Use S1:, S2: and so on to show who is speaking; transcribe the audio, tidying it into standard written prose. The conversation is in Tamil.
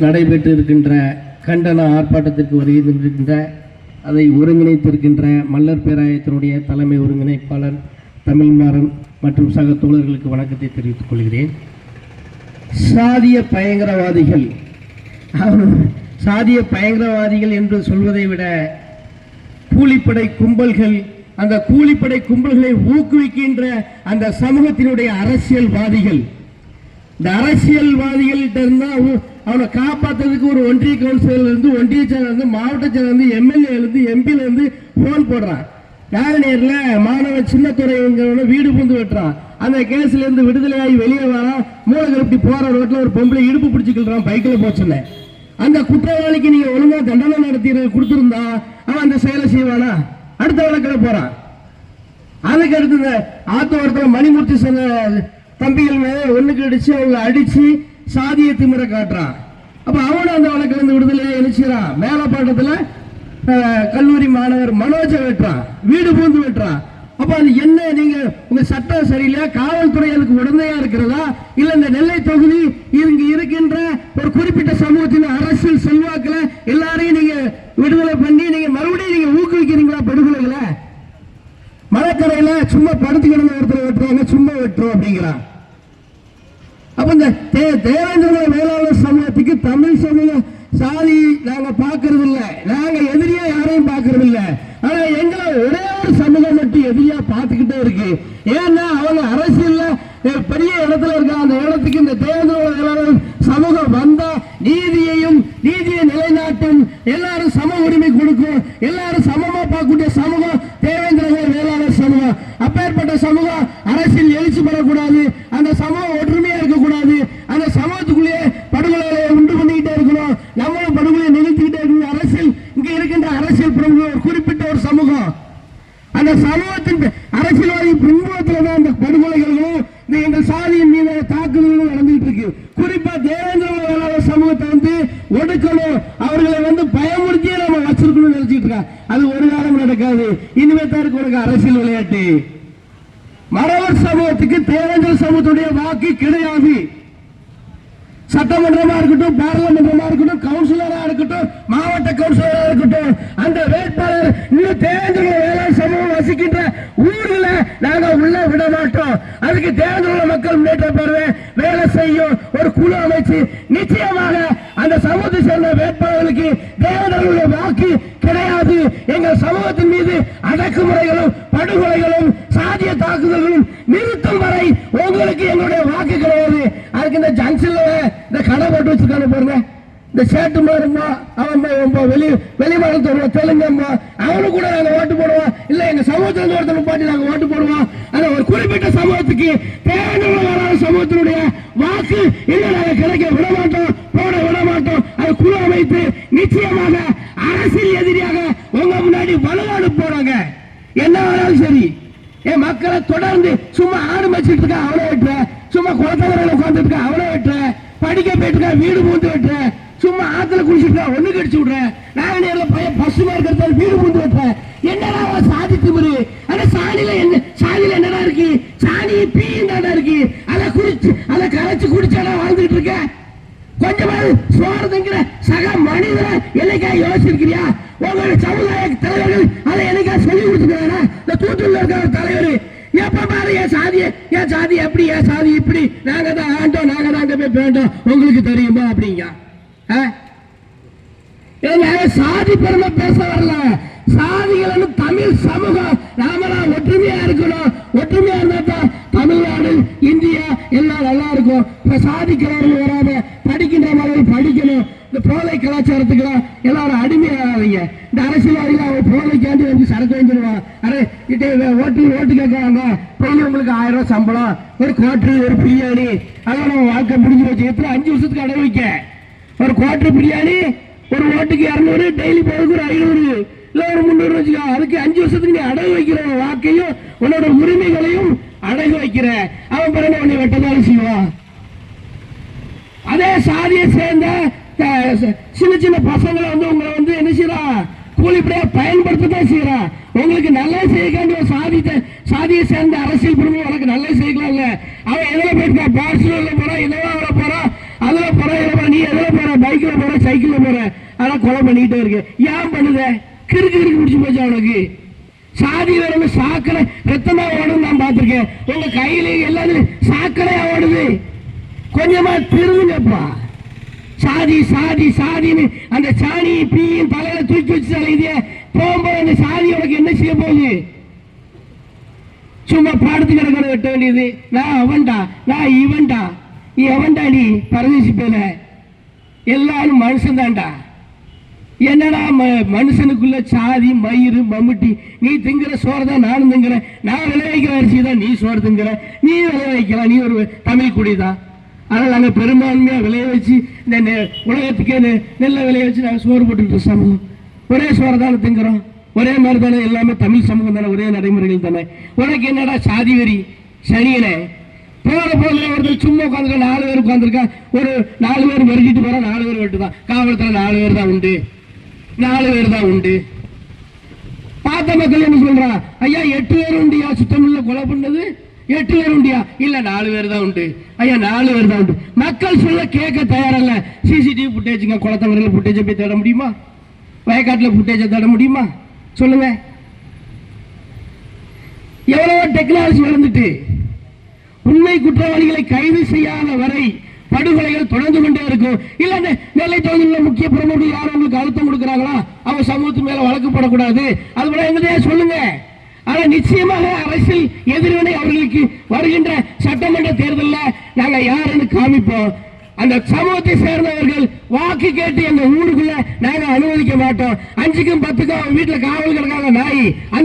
S1: நடைபெற்று இருக்கின்ற கண்டன ஆர்ப்பாட்டத்திற்கு வருகின்ற அதை ஒருங்கிணைத்திருக்கின்ற மல்லர் பேராயத்தினுடைய தலைமை ஒருங்கிணைப்பாளர் தமிழ்மாறன் மற்றும் சக தோழர்களுக்கு வணக்கத்தை தெரிவித்துக் கொள்கிறேன். சாதிய பயங்கரவாதிகள் என்று சொல்வதை விட கூலிப்படை கும்பல்கள், அந்த கூலிப்படை கும்பல்களை ஊக்குவிக்கின்ற அந்த சமூகத்தினுடைய அரசியல்வாதிகள், இந்த அரசியல்வாதிகள்கிட்ட இருந்தா அவனை காப்பாற்றுறதுக்கு ஒரு ஒன்றிய கவுன்சிலர் இருந்து, ஒன்றிய செயலர் இருந்து, மாவட்ட செயலர் இருந்து, எம்எல்ஏ இருந்து, எம்பில இருந்து போன் போடுறான். நேர்ல மாணவ சின்னத்துறை வீடு பூந்து வெட்டுறான். அந்த கேஸ்ல இருந்து விடுதலையாகி வெளியே வரான். மூலகருப்பி போற ரோட்ல ஒரு பொம்பளை இடுப்பு பிடிச்சிக்கிறான், பைக்கில் போச்சுன்னு. அந்த குற்றவாளிக்கு நீங்க ஒழுங்கா தண்டனை நடத்தி கொடுத்திருந்தா அவன் அந்த செயலை செய்வானா? அடுத்த வழக்கில் போறான். அதுக்கு அடுத்து ஆத்தோரத்தில் மணிமூர்த்தி சொன்ன தம்பிகள் மேல ஒண்ணுக்கு அடிச்சு அவங்க அடிச்சு சாதிய திமிர காட்டுறான். அப்ப அவனும் அந்த வழக்கில் இருந்து விடுதலையா எழுச்சிறான். மேலப்பாட்டத்துல கல்லூரி மாணவர் மனோஜ வெட்டுறான், வீடு பூந்து வெட்டுறான். அப்ப அது என்ன? நீங்க உங்க சட்டம் சரியில்லையா? காவல்துறை அதுக்கு உடந்தையா இருக்கிறதா? இல்ல இந்த நெல்லை தொகுதி இங்க இருக்கின்ற ஒரு குறிப்பிட்ட சமூகத்தின் அரசியல் செல்வாக்குல எல்லாரையும் நீங்க விடுதலை பண்ணி நீங்க மறுபடியும் நீங்க ஊக்குவிக்கிறீங்களா படுகொலைகளை? மலைக்கரையில சும்மா படுத்து கிடந்த ஒருத்தர் வெட்டுறாங்க, சும்மா வெட்டுறோம் அப்படிங்கிறான். அப்ப இந்த தேவேந்திர வேளாளர் சமூகத்துக்கு தமிழ் சமூக சாதி நாங்க பாக்குறது இல்ல, நாங்க எதிரியா யாரையும் பாக்குறது இல்ல. ஆனா எங்களை ஒரே ஒரு சமூகம் மட்டும் எதிரியா பார்த்துக்கிட்டே இருக்கு. ஏன்னா அவங்க அரசியல்ல பெரிய இடத்துல இருக்க, அந்த இடத்துக்கு இந்த தேவேந்திர வேளாளர் சமூகம் வந்தா நீதியை நிலைநாட்டும், எல்லாரும் சம உரிமை கொடுக்கும், எல்லாரும் சமமா பார்க்கக்கூடிய சமூகம் தேவேந்திர வேளாளர் சமூகம். அப்பேற்பட்ட சமூகம் அரசியல் எழுச்சி பெறக்கூடாது, அந்த சமூகம் ஒற்றுமையா இருக்கக்கூடாது, அந்த சமூகத்துக்குள்ளேயே படுகொலைகளை உண்டு பண்ணிக்கிட்டே இருக்கணும், நம்மளும் படுகொலையை நிறுத்திக்கிட்டே இருக்கணும். அரசியல் இங்க இருக்கின்ற அரசியல் பிரமுக ஒரு குறிப்பிட்ட ஒரு சமூகம், அந்த சமூகத்தின் அரசியல்வாதி பின்புலத்துலதான் அந்த படுகொலைகளும் இந்த எங்கள் சாதியின் மீது தாக்குதல்களும் நடந்துட்டு இருக்கு. குறிப்பா தேவேந்திர வேளாளர் சமூகத்தை ஒடுக்கணும், அவர்களை பயமுறுத்தியே நம்ம வச்சிருக்கணும்னு நினைச்சிட்டு இருக்காங்க. அது ஒரு காலம் நடக்காது. இனிமே தான் இருக்கு உனக்கு அரசியல் விளையாட்டு. மறவர் சமூகத்துக்கு தேவேந்திர சமூகத்துடைய வாக்கு கிடையாது. சட்டமன்றமா இருக்கட்டும், பாராளுமன்றமா இருக்கட்டும், கவுன்சிலரா இருக்கட்டும், மாவட்ட கவுன்சிலரா இருக்கட்டும், அந்த வேட்பாளர் இன்னும் தேவேந்திர வேளாண் சமூகம் வசிக்கின்ற ஊர்ல நாங்க உள்ள விட மாட்டோம். அதுக்கு தேவேந்திர மக்கள் முன்னேற்ற பேரவை வேலை செய்யும் ஒரு குழு அமைச்சு நிச்சயமாக அந்த சமூகத்தை சேர்ந்த வேட்பாளர்களுக்கு தேவேந்திர வாக்கு கிடையாது. எங்கள் சமூகத்தின் மீது அடக்குமுறைகளும் படுகொலைகளும் சாதிய தாக்குதல்களும் நிறுத்தும் வரை உங்களுக்கு எங்களுடைய வாக்கு கிடையாது. அதுக்கு இந்த ஜங்ஷன்ல இந்த கடை போட்டு வச்சிருக்காங்க பாருங்க, இந்த சேட்டு மாறுமா அவன் வெளி மாநிலத்தோட தெலுங்கம்மா அவனு கூட நாங்க ஓட்டு போடுவோம். இல்ல எங்க சமூகத்திலிருந்து ஒருத்தர் பாட்டி நாங்க ஓட்டு போடுவோம். ஆனா ஒரு குறிப்பிட்ட சமூகத்துக்கு தேவையான சமூகத்தினுடைய வாக்கு இல்லை, நாங்க கிடைக்க விட மாட்டோம், போட விட மாட்டோம். அது குழு அமைத்து நிச்சயமாக அரசியல் எதிரியாக உங்க முன்னாடி வலுவாடு போறாங்க. என்ன வேணாலும் சரி, என் மக்களை தொடர்ந்து சும்மா ஆடு மச்சிட்டு இருக்க அவனை வெட்டுற, சும்மா குளத்தவரையில உட்கார்ந்து இருக்க அவனை வெட்டுற, படிக்க போயிட்டு வீடு பூந்து வெட்டுற, சும்மா ஆத்துல குடிச்சிட்டு ஒண்ணு கடிச்சு விடுற, நாங்க நேர்ல பையன் பசுமா இருக்கிறது வீடு பூந்து வெட்டுற. என்னடா சாதி திமிரு? ஆனா சாதியில என்னடா இருக்கு? சாணி பீண்டாடா இருக்கு. அதை கரைச்சு குடிச்சாடா வாழ்ந்துட்டு இருக்க. கொஞ்சமாவது சோறு திங்கிற சக மனிதரை என்னைக்கா யோசிச்சிருக்கிறியா? உங்களுடைய சமுதாய தலைவர்கள் அதை என்னைக்கா சொல்லி கொடுத்துருக்காங்க? இந்த தூத்துக்குள்ள இருக்கிற தலைவர் எப்ப பாரு என் சாதி எப்படி, என் சாதி இப்படி, நாங்க தான் ஆண்டோம், நாங்க தான் அங்க போய் பேண்டோம், உங்களுக்கு தெரியுமா அப்படிங்க. சாதி பெருமை பேச வரல. சாதிகள் தமிழ் சமூகம் நாமெல்லாம் ஒற்றுமையா இருக்கணும். ஒற்றுமையா இருந்தா தான் தமிழ்நாடு இந்தியா எல்லாம் நல்லா இருக்கும். சாதிக்கிறவர்கள் வராம படிக்கின்ற மாதிரி படிக்கணும். இந்த போதை கலாச்சாரத்துக்கு எல்லாரும் அடிமையாகாதீங்க. இந்த அரசியல்வாதிகள் அவங்க போதைக்காண்டி வந்து சரக்கு வாங்கிடுவான். ஓட்டு கேட்கறாங்க, டெய்லி உங்களுக்கு 1000 ரூபாய் சம்பளம், ஒரு குவார்டர், ஒரு பிரியாணி, அதெல்லாம் நம்ம வாழ்க்கை முடிஞ்சு வச்சு எத்தனை 5 வருஷத்துக்கு அடை வைக்க. ஒரு குவார்டர் பிரியாணி ஒரு ஓட்டுக்கு 200, டெய்லி போறதுக்கு ஒரு 500 இல்ல ஒரு 300 வச்சுக்கோ. அதுக்கு 5 வருஷத்துக்கு நீ அடகு வைக்கிற வாக்கையும் உன்னோட உரிமைகளையும் அடகு வைக்கிற அவன் பிறகு உன்னை வெட்டதாலும் செய்வான். அதே சாதியை சேர்ந்த சின்ன பசங்களை உங்களை என்ன செய்யறான்? கூலிப்படியா பயன்படுத்ததான் செய்யறான். உங்களுக்கு நல்லா செய்யக்காண்டி ஒரு சாதியை சேர்ந்த அரசியல் பிரமுக உனக்கு நல்லா செய்யலாம். அவன் எதுல போயிருக்கா? பார்சல்ல போறான், இனவாவில போறான், அதுல போறான், நீ எதுல போற? சைக்கிள்ல போற, ஆனா கொலை பண்ணிக்கிட்டே இருக்கு. ஏன் பண்ணுத? கிறுக்கு பிடிச்சு போச்சு அவனுக்கு. சாதி வேணும்னு சாக்கடை ரத்தமா ஓடும் நான் பார்த்திருக்கேன். உங்க கையில எல்லாரும் சாக்கடையா ஓடுது. கொஞ்சமா திருந்துங்கப்பா. சாதி சாதி சாதின்னு அந்த சாணி பீயும் தலையில தூக்கி வச்சு தலையுதே. போகும்போது அந்த சாதி உனக்கு என்ன செய்ய போகுது? சும்மா பாடத்து கிடக்கிற வெட்ட வேண்டியது. நான் அவன்டா, நான் இவன்டா. நீ எவன்டா? நீ பரதேசி பேல. எல்லாரும் மனுஷன் தான்டா. என்னடா மனுஷனுக்குள்ள சாதி மயிறு மம்முட்டி? நீ திங்கிற சோறு தான் நானும் திங்கிறேன். நான் விளைவிக்கிற அரிசி தான் நீ சோறு திங்கிற. நீ விளைவிக்கலாம், நீ ஒரு தமிழ் குடிதான். ஆனால் நாங்கள் பெரும்பான்மையாக விளைய வச்சு இந்த உலகத்துக்கே நெல்லை விளைய வச்சு நாங்கள் சோறு போட்டுக்கிட்டு சமூகம் ஒரே சோறு தானே திங்கிறோம். ஒரே மாதிரி தானே எல்லாமே தமிழ் சமூகம் தானே, ஒரே நடைமுறைகள் தானே. உனக்கு என்னடா சாதி வெறி சனியனே? போற போதுல ஒருத்தர் சும்மா உட்காந்துருக்க 4 பேர் உட்காந்துருக்கா. ஒரு 4 பேர் வெறுக்கிட்டு போற, 4 பேர் வெட்டுதான். காவலத்தில் 4 பேர் தான் உண்டு, 4 பேர் தான் உண்டு. பார்த்த மக்கள் என்ன சொல்றா? ஐயா 8 பேர் உண்டியா சுத்தமில்ல கொலை பண்ணது? 8 பேர் உண்டியா? இல்ல 4 பேர் தான் உண்டு. ஐயா 4 பேர் தான் உண்டு. மக்கள் சொல்ல கேட்க தயாரல்ல. சிசிடிவி ஃபுட்டேஜுங்க, குளத்தங்கரையில் ஃபுட்டேஜை போய் தேட முடியுமா? வயக்காட்டில் ஃபுட்டேஜை தேட முடியுமா? சொல்லுங்க. எவ்வளவோ டெக்னாலஜி வளர்ந்துட்டு உண்மை குற்றவாளிகளை கைது செய்யாத வரை படுகொலைகள் தொடர்ந்து கொண்டே இருக்கும். இல்ல நெல்லை தொகுதியில் முக்கிய பிரமுகர்கள் யாரும் உங்களுக்கு அழுத்தம் கொடுக்கிறாங்களா? அவங்க சமூகத்து மேல வழக்கு போடக்கூடாது, அது போல எங்களையா சொல்லுங்க. ஆனா நிச்சயமாக அரசியல் எதிர்வினை அவர்களுக்கு வருகின்ற சட்டமன்ற தேர்தலில் நாங்க யாருன்னு காமிப்போம். அந்த சமூகத்தை சேர்ந்தவர்கள் வாக்கு கேட்டு எங்க ஊருக்குள்ள நாங்க அனுமதிக்க மாட்டோம். 5க்கும் 10க்கும் வீட்டுல காவல் கிடக்காங்க நாய். அந்த